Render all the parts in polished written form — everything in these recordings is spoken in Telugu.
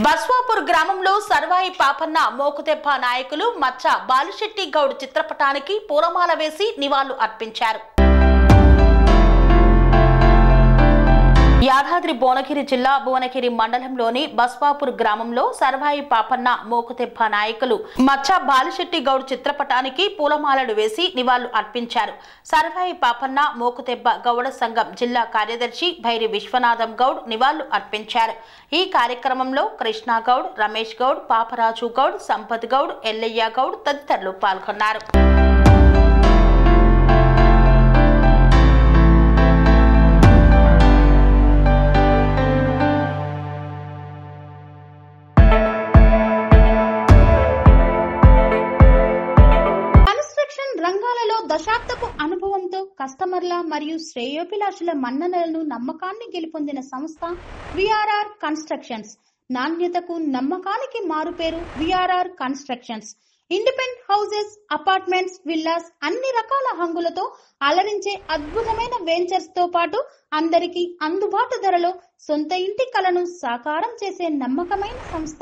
బస్వాపూర్ గ్రామంలో సర్వాయి పాపన్న మోకుదెబ్బ నాయకులు మచ్చ బాలిశెట్టి గౌడ్ చిత్రపటానికి పూలమాల వేసి నివాళులు అర్పించారు. యాదాద్రి భువనగిరి జిల్లా భువనగిరి మండలంలోని బస్వాపూర్ గ్రామంలో సర్వాయి పాపన్న మోకుదెబ్బ నాయకులు మచ్చ బాలిశెట్టి గౌడ్ చిత్రపటానికి పూలమాలలు వేసి నివాళులు అర్పించారు. సర్వాయి పాపన్న మోకుదెబ్బ గౌడ సంఘం జిల్లా కార్యదర్శి భైరి విశ్వనాథం గౌడ్ నివాళులు అర్పించారు. ఈ కార్యక్రమంలో కృష్ణ గౌడ్, రమేష్ గౌడ్, పాపరాజు గౌడ్, సంపత్ గౌడ్, ఎల్లయ్య గౌడ్ తదితరులు పాల్గొన్నారు. రంగాలలో దశాబ్దపు అనుభవంతో కస్టమర్ల మరియు శ్రేయోభిలాషుల మన్ననలను నమ్మకాన్ని గెలుపొందిన సంస్థ విఆర్ఆర్ కన్స్ట్రక్షన్స్. నాణ్యతకు నమ్మకానికి మారుపేరు VRR constructions. Independent houses, apartments, villas అన్ని రకాల హంగులతో అలరించే అద్భుతమైన వెంచర్స్ తో పాటు అందరికీ అందుబాటు ధరలో సొంత ఇంటి కలను సాకారం చేసే నమ్మకమైన సంస్థ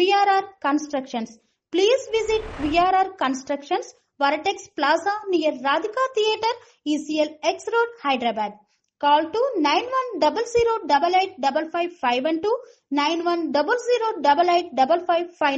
VRR constructions. Please visit VRR constructions, Varatex Plaza near Radhika Theatre, ECL X Road, Hyderabad. Call to 9100885551 9100885559.